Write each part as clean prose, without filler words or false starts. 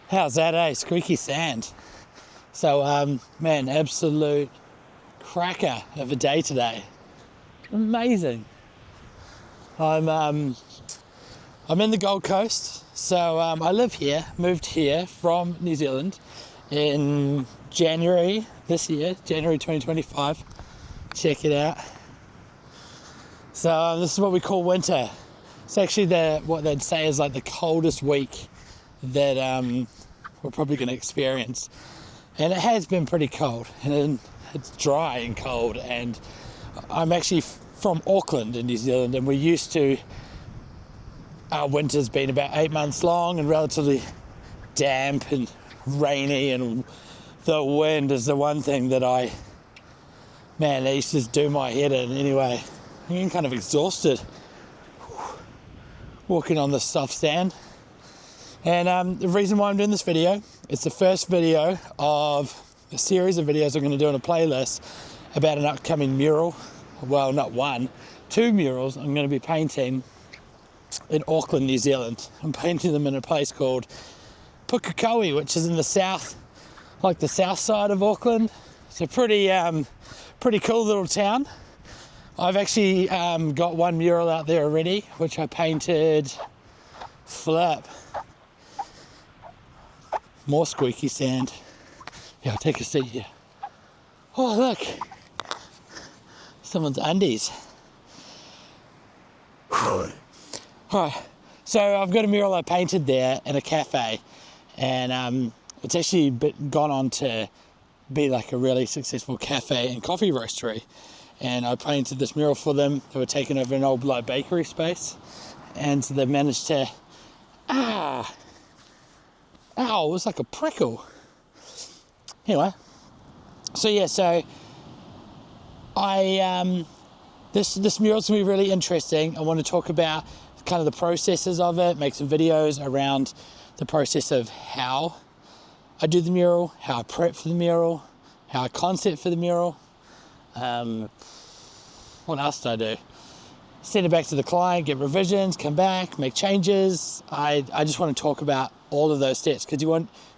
How's that, eh? Squeaky sand. So, man, absolute cracker of a day today. Amazing. I'm in the Gold Coast, so I live here, moved here from New Zealand in January this year, January 2025. Check it out. So this is what we call winter. It's actually what they'd say is like the coldest week that we're probably going to experience. And it has been pretty cold, and it's dry and cold, and I'm actually from Auckland in New Zealand, and we're used to our winters being about 8 months long and relatively damp and rainy, and the wind is the one thing that it used to do my head in. Anyway, I'm getting kind of exhausted walking on this soft sand. And the reason why I'm doing this video, it's the first video of a series of videos I'm going to do on a playlist about an upcoming mural. Well, not one, 2 murals I'm going to be painting in Auckland, New Zealand. I'm painting them in a place called Pukekohe, which is in the south, like the south side of Auckland. It's a pretty cool little town. I've actually got one mural out there already, which I painted. Flip. More squeaky sand. Yeah, I'll take a seat here. Oh, look. Someone's undies. Alright, so I've got a mural I painted there in a cafe, and it's actually gone on to be like a really successful cafe and coffee roastery. And I painted this mural for them. They were taking over an old like bakery space, and so they've managed to it was like a prickle. Anyway, so I this mural's gonna be really interesting. I want to talk about kind of the processes of it, make some videos around the process of how I do the mural, how I prep for the mural, how I concept for the mural. What else did I do? Send it back to the client, get revisions, come back, make changes. I just want to talk about all of those steps, because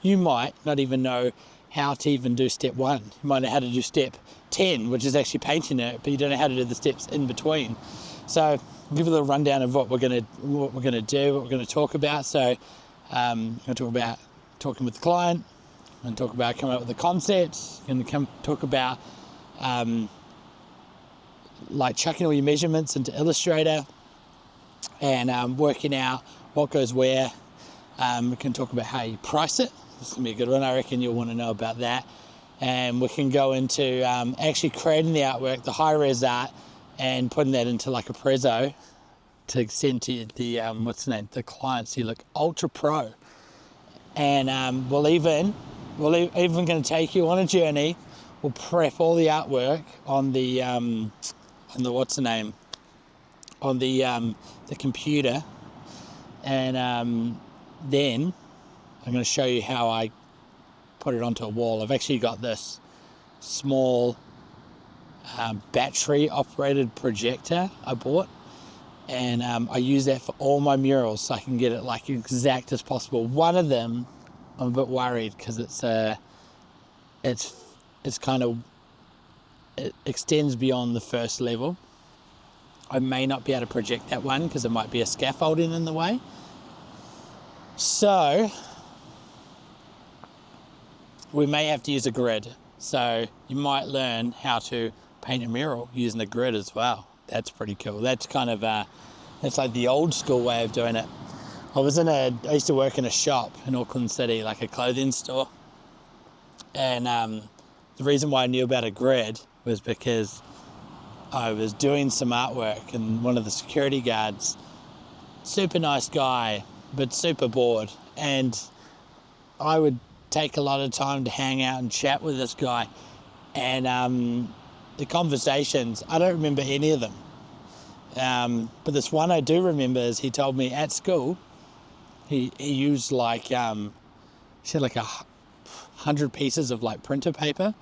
you might not even know how to even do step 1. You might know how to do step 10, which is actually painting it, but you don't know how to do the steps in between. So I'll give you a little rundown of what we're gonna do, what we're gonna talk about. So I'm gonna talk about talking with the client, I'm gonna talk about coming up with the concept, I'm gonna talk about like chucking all your measurements into Illustrator and working out what goes where. We can talk about how you price it. This is going to be a good one. I reckon you'll want to know about that. And we can go into actually creating the artwork, the high-res art, and putting that into like a prezzo to send to the, the clients who look ultra pro. And we're even going to take you on a journey. We'll prep all the artwork on the computer, and then I'm going to show you how I put it onto a wall. I've actually got this small battery operated projector I bought, and I use that for all my murals so I can get it like exact as possible. One of them I'm a bit worried because it extends beyond the first level. I may not be able to project that one because there might be a scaffolding in the way. So we may have to use a grid. So you might learn how to paint a mural using a grid as well. That's pretty cool. That's kind of that's like the old school way of doing it. I used to work in a shop in Auckland City, like a clothing store. And the reason why I knew about a grid was because I was doing some artwork, and one of the security guards, super nice guy, but super bored. And I would take a lot of time to hang out and chat with this guy. And the conversations, I don't remember any of them. But this one I do remember is he told me at school, he used like, he had like 100 pieces of like printer paper,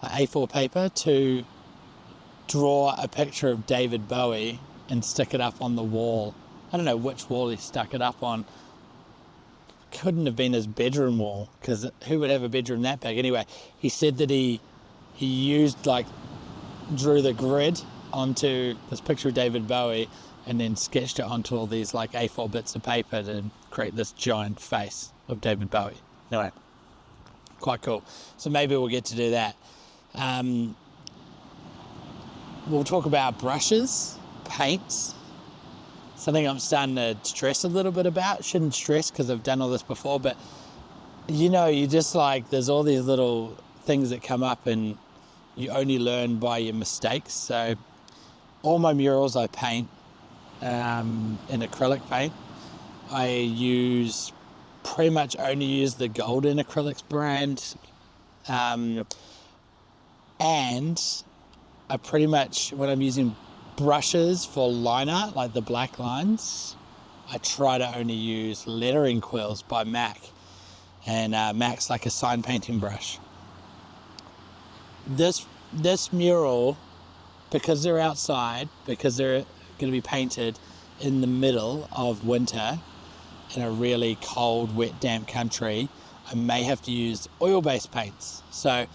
like A4 paper, to draw a picture of David Bowie and stick it up on the wall. I don't know which wall he stuck it up on, couldn't have been his bedroom wall, because who would have a bedroom that big? Anyway, he said that he used, like, drew the grid onto this picture of David Bowie and then sketched it onto all these like A4 bits of paper to create this giant face of David Bowie. Anyway, quite cool. So maybe we'll get to do that. We'll talk about brushes, paints, something I'm starting to stress a little bit about. Shouldn't stress because I've done all this before, but you know, you just like, there's all these little things that come up and you only learn by your mistakes. So all my murals I paint in acrylic paint. I pretty much only use the Golden Acrylics brand. And I pretty much, when I'm using brushes for line art, like the black lines, I try to only use lettering quills by MAC. And MAC's like a sign painting brush. This mural, because they're outside, because they're going to be painted in the middle of winter in a really cold, wet, damp country, I may have to use oil-based paints. So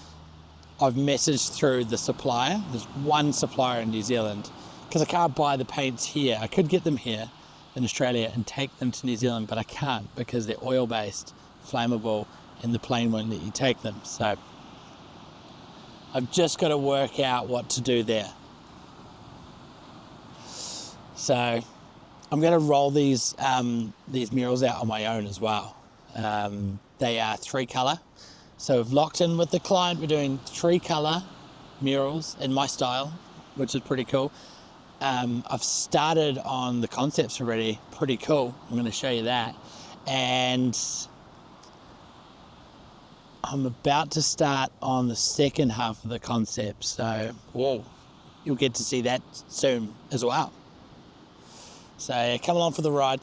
I've messaged through the supplier. There's one supplier in New Zealand, because I can't buy the paints here. I could get them here in Australia and take them to New Zealand, but I can't because they're oil-based, flammable, and the plane won't let you take them. So I've just got to work out what to do there. So I'm going to roll these murals out on my own as well. They are 3-color. So we've locked in with the client. We're doing 3-color murals in my style, which is pretty cool. I've started on the concepts already. Pretty cool. I'm going to show you that. And I'm about to start on the second half of the concept, so you'll get to see that soon as well. So come along for the ride.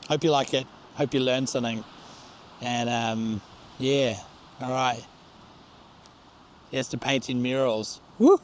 Hope you like it. Hope you learn something. And yeah, all right. Here's to painting murals. Woo!